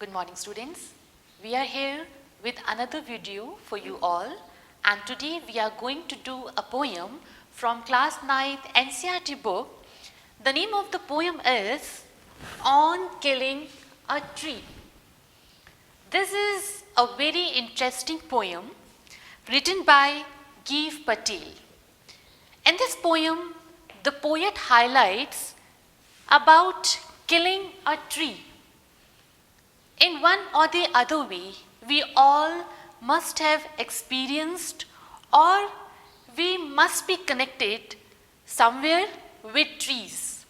Good morning, students. We are here with another video for you all, and today we are going to do a poem from class 9th NCERT book. The name of the poem is On Killing a Tree. This is a very interesting poem written by Gieve Patel. In this poem, the poet highlights about killing a tree. In one or the other way, we all must have experienced or we must be connected somewhere with trees.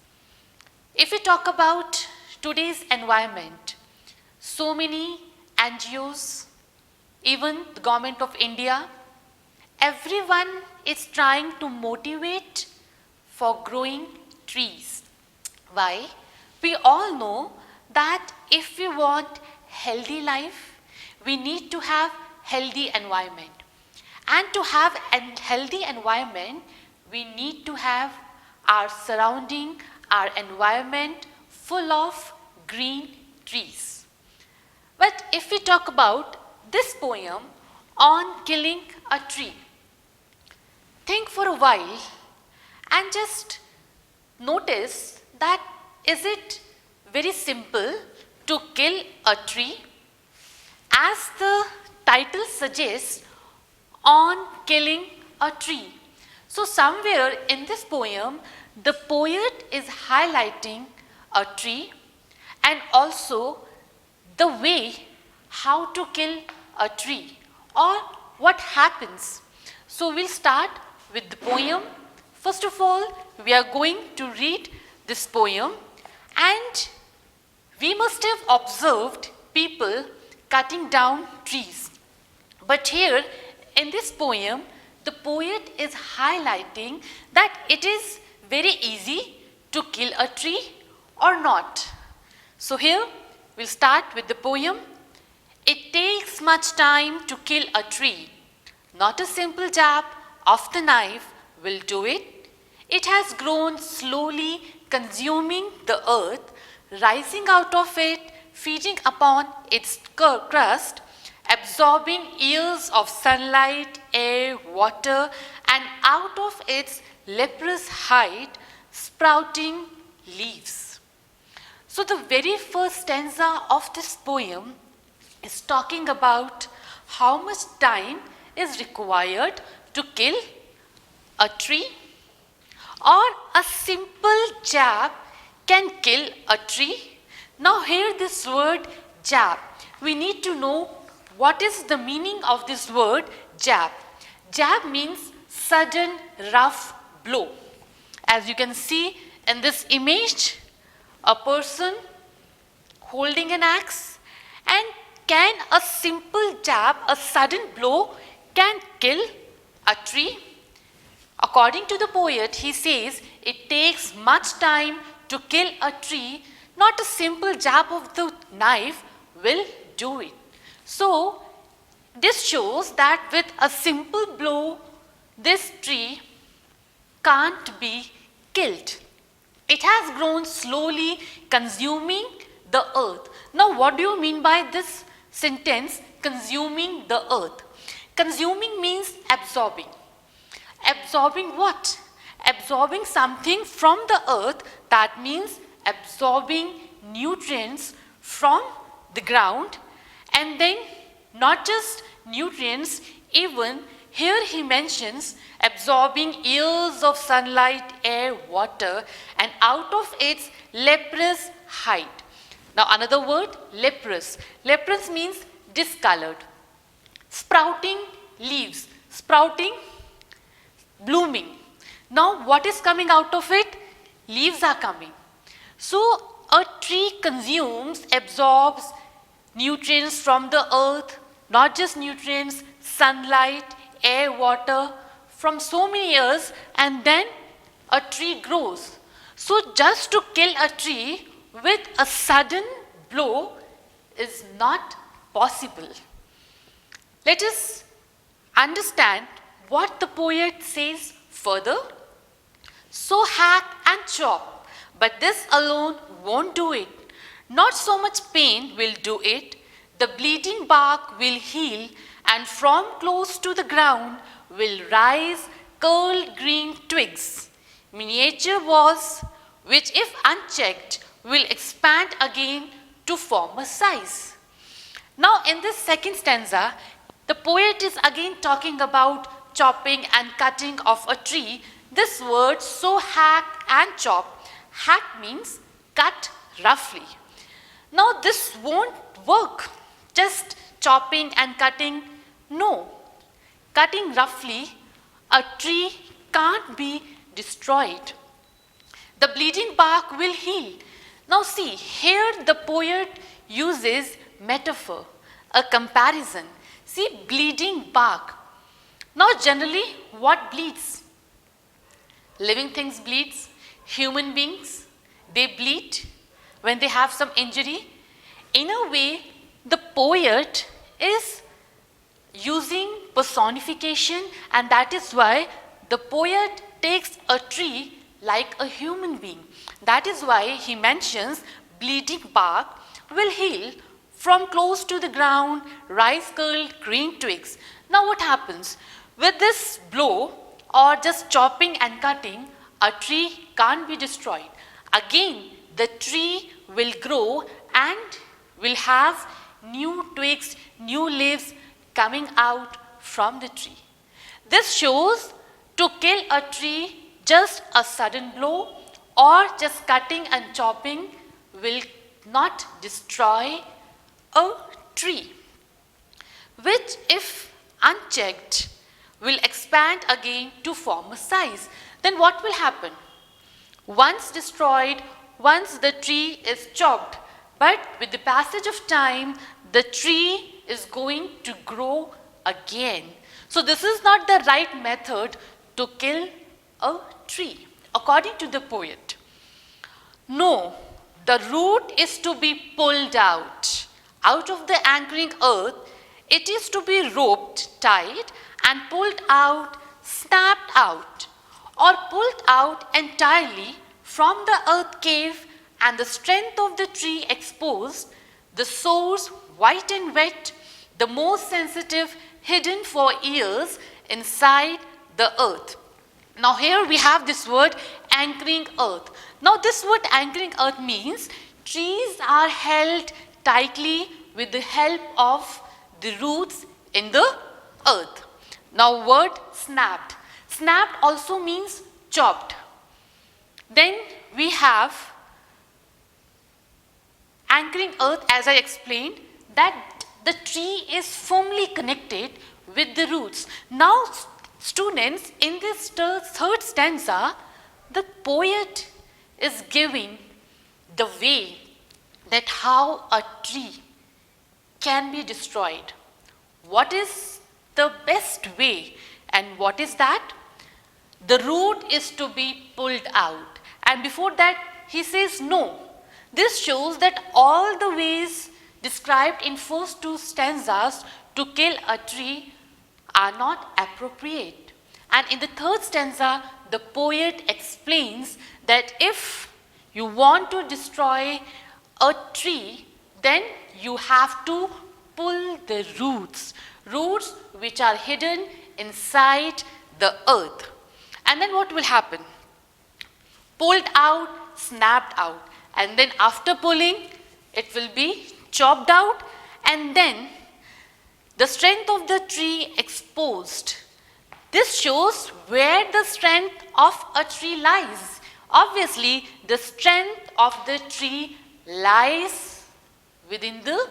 If we talk about today's environment, so many NGOs, even the government of India, everyone is trying to motivate for growing trees. Why? We all know that if we want healthy life, we need to have healthy environment. And to have a healthy environment, we need to have our surrounding, our environment full of green trees. But if we talk about this poem on killing a tree, think for a while and just notice that is it very simple to kill a tree? As the title suggests, on killing a tree. So somewhere in this poem, the poet is highlighting a tree and also the way how to kill a tree or what happens. So we'll start with the poem. First of all, we are going to read this poem, and we must have observed people cutting down trees. But here in this poem, the poet is highlighting that it is very easy to kill a tree or not. So here we'll start with the poem. It takes much time to kill a tree. Not a simple jab of the knife will do it. It has grown slowly, consuming the earth, rising out of it, feeding upon its crust, absorbing years of sunlight, air, water, and out of its leprous hide, sprouting leaves. So the very first stanza of this poem is talking about how much time is required to kill a tree, or a simple jab can kill a tree. Now here this word jab, we need to know what is the meaning of this word jab. Jab means sudden rough blow. As you can see in this image, a person holding an axe, and can a simple jab, a sudden blow can kill a tree? According to the poet, he says it takes much time to kill a tree. Not a simple jab of the knife will do it. So this shows that with a simple blow, this tree can't be killed. It has grown slowly, consuming the earth. Now what do you mean by this sentence, consuming the earth? Consuming means absorbing. Absorbing what? Absorbing something from the earth, that means absorbing nutrients from the ground, and then not just nutrients, even here he mentions absorbing years of sunlight, air, water, and out of its leprous hide. Now another word, leprous. Leprous means discolored. Sprouting leaves, sprouting, blooming. Now what is coming out of it? Leaves are coming. So a tree consumes, absorbs nutrients from the earth, not just nutrients, sunlight, air, water, from so many years, and then a tree grows. So just to kill a tree with a sudden blow is not possible. Let us understand what the poet says further. So hack and chop, but this alone won't do it. Not so much pain will do it. The bleeding bark will heal, and from close to the ground will rise curled green twigs, miniature walls, which if unchecked will expand again to former size. Now in this second stanza, the poet is again talking about chopping and cutting of a tree. This word, so hack and chop, hack means cut roughly. Now this won't work, just chopping and cutting, no. Cutting roughly, a tree can't be destroyed. The bleeding bark will heal. Now see, here the poet uses metaphor, a comparison. See, bleeding bark. Now generally, what bleeds? Living things bleeds. Human beings, they bleed when they have some injury. In a way, the poet is using personification, and that is why the poet takes a tree like a human being. That is why he mentions bleeding bark will heal, from close to the ground rise curled green twigs. Now what happens? With this blow or just chopping and cutting, a tree can't be destroyed. Again, the tree will grow and will have new twigs, new leaves coming out from the tree. This shows to kill a tree, just a sudden blow or just cutting and chopping will not destroy a tree, which if unchecked will expand again to form a size. Then what will happen? Once destroyed, once the tree is chopped, but with the passage of time, the tree is going to grow again. So this is not the right method to kill a tree, according to the poet. No, the root is to be pulled out of the anchoring earth. It is to be roped tight and pulled out, snapped out, or pulled out entirely from the earth cave, and the strength of the tree exposed, the source white and wet, the most sensitive hidden for years inside the earth. Now here we have this word anchoring earth. Now this word anchoring earth means trees are held tightly with the help of the roots in the earth. Now word snapped. Snapped also means chopped. Then we have anchoring earth, as I explained, that the tree is firmly connected with the roots. Now students, in this third stanza, the poet is giving the way that how a tree can be destroyed. What is the best way, and what is that? The root is to be pulled out. And before that, he says no. This shows that all the ways described in first two stanzas to kill a tree are not appropriate. And in the third stanza, the poet explains that if you want to destroy a tree, then you have to pull the roots which are hidden inside the earth. And then what will happen? Pulled out, snapped out, and then after pulling, it will be chopped out, and then the strength of the tree exposed. This shows where the strength of a tree lies. Obviously, the strength of the tree lies within the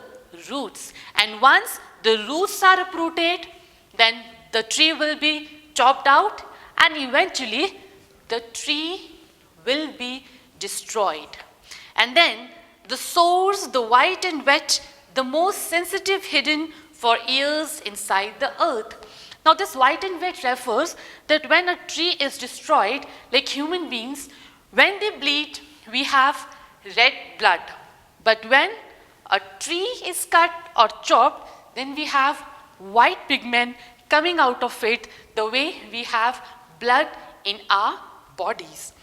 roots. And once the roots are uprooted, then the tree will be chopped out, and eventually the tree will be destroyed. And then the source, the white and wet, the most sensitive hidden for years inside the earth. Now this white and wet refers that when a tree is destroyed, like human beings, when they bleed, we have red blood. But when a tree is cut or chopped, then we have white pigment coming out of it, the way we have blood in our bodies.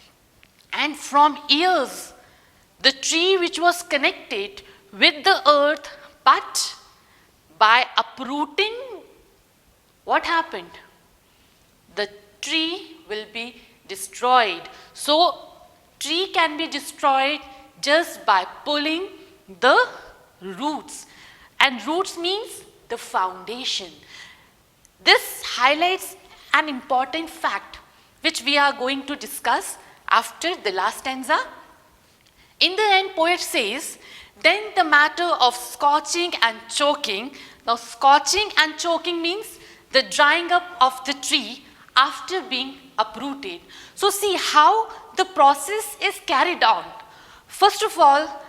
And from years, the tree which was connected with the earth, but by uprooting, what happened? The tree will be destroyed. So, tree can be destroyed just by pulling the roots. And roots means the foundation. This highlights an important fact which we are going to discuss after the last stanza. In the end, poet says, then the matter of scorching and choking. Now, scorching and choking means the drying up of the tree after being uprooted. So, see how the process is carried on. First of all,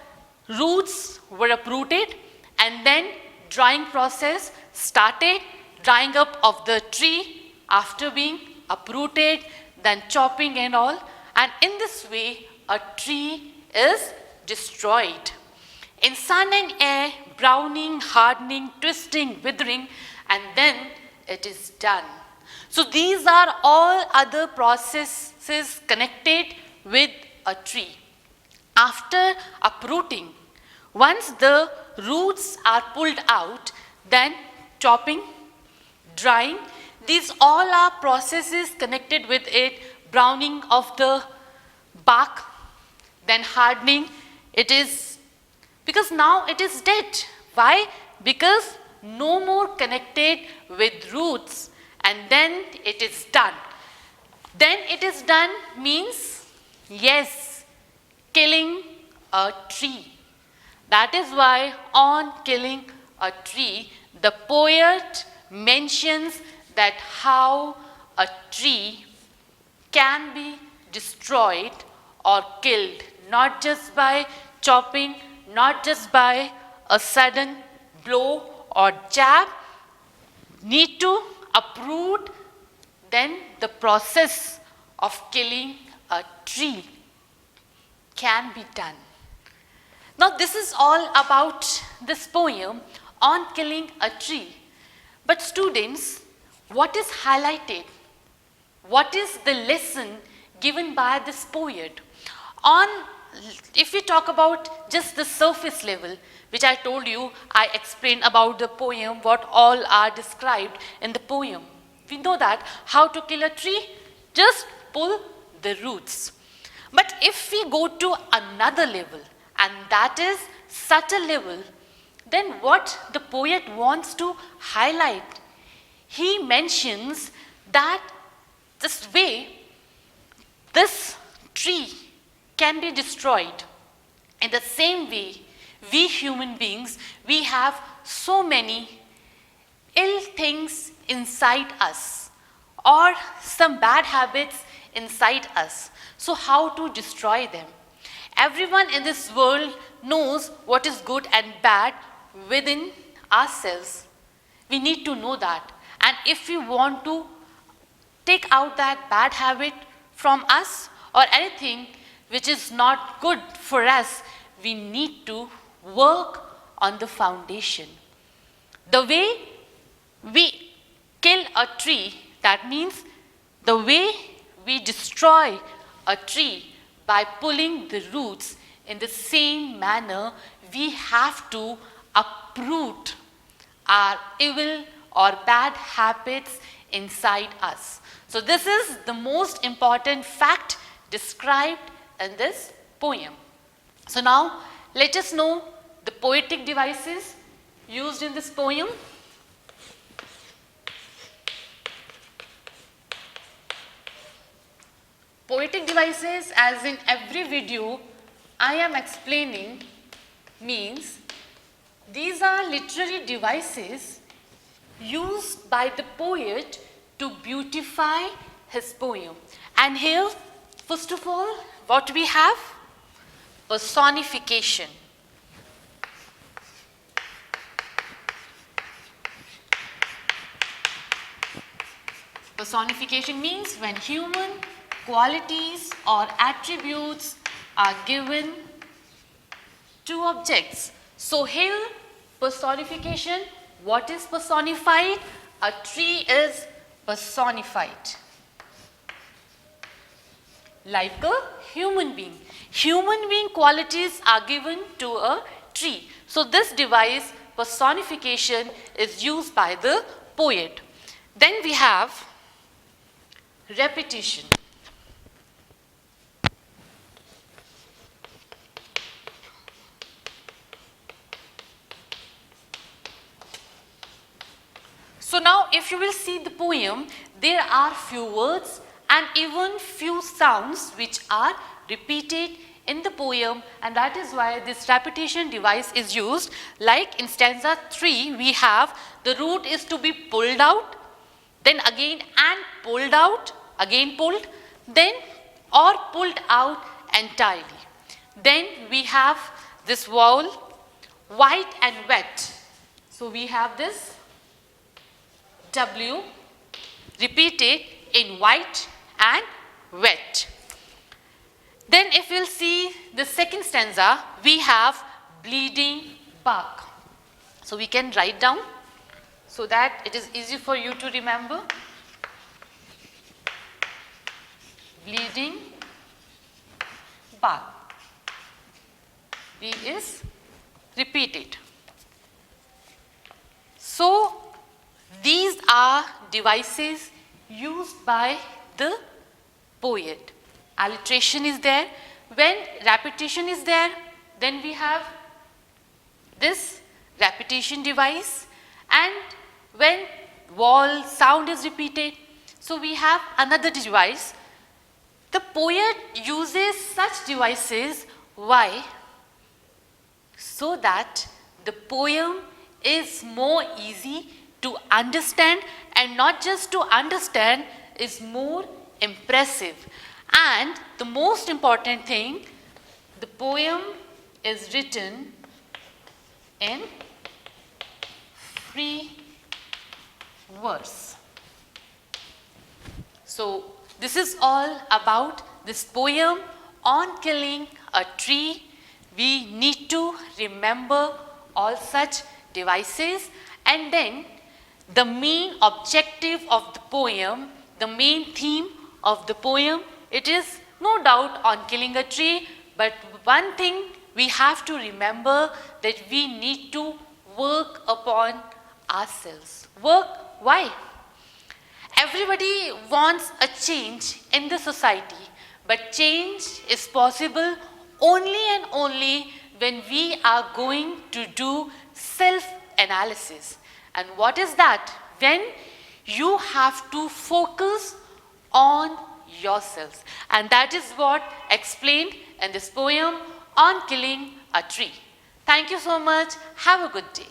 roots were uprooted, and then drying process started, drying up of the tree after being uprooted, then chopping and all. And in this way, a tree is destroyed. In sun and air, browning, hardening, twisting, withering, and then it is done. So these are all other processes connected with a tree. After uprooting, once the roots are pulled out, then chopping, drying, these all are processes connected with it, browning of the bark, then hardening. It is because now it is dead. Why? Because no more connected with roots, and then it is done. Then it is done means, yes, killing a tree. That is why on killing a tree, the poet mentions that how a tree can be destroyed or killed, not just by chopping, not just by a sudden blow or jab, need to uproot, then the process of killing a tree can be done. Now this is all about this poem on killing a tree. But students, what is highlighted? What is the lesson given by this poet? If we talk about just the surface level, which I told you, I explained about the poem, what all are described in the poem. We know that how to kill a tree, just pull the roots. But if we go to another level, and that is such a level, then what the poet wants to highlight, he mentions that this way, this tree can be destroyed. In the same way, we human beings, we have so many ill things inside us or some bad habits inside us. So how to destroy them? Everyone in this world knows what is good and bad within ourselves. We need to know that. And if we want to take out that bad habit from us or anything which is not good for us, we need to work on the foundation. The way we kill a tree, that means the way we destroy a tree by pulling the roots, in the same manner we have to uproot our evil or bad habits inside us. So this is the most important fact described in this poem. So now let us know the poetic devices used in this poem. Poetic devices, as in every video I am explaining, means these are literary devices used by the poet to beautify his poem. And here, first of all, what we have? Personification. Personification means when human qualities or attributes are given to objects. So here, personification, what is personified? A tree is personified. like a human being. Human being qualities are given to a tree. So this device personification is used by the poet. Then we have repetition. So now if you will see the poem, there are few words and even few sounds which are repeated in the poem, and that is why this repetition device is used. Like in stanza 3 we have the root is to be pulled out, then again and pulled out, again pulled, then or pulled out entirely. Then we have this vowel white and wet. So we have this W repeated in white and wet. Then if we'll see the second stanza, we have bleeding bark. So we can write down so that it is easy for you to remember. Bleeding bark. B is repeated. So these are devices used by the poet. Alliteration is there. When repetition is there, then we have this repetition device, and when vowel sound is repeated, so we have another device. The poet uses such devices. Why? So that the poem is more easy to understand, and not just to understand, is more impressive. And the most important thing, the poem is written in free verse. So this is all about this poem on killing a tree. We need to remember all such devices, and then the main objective of the poem, the main theme of the poem, it is no doubt on killing a tree, but one thing we have to remember, that we need to work upon ourselves. Work, why? Everybody wants a change in the society, but change is possible only and only when we are going to do self-analysis. And what is that? When you have to focus on yourselves. And that is what explained in this poem on killing a tree. Thank you so much. Have a good day.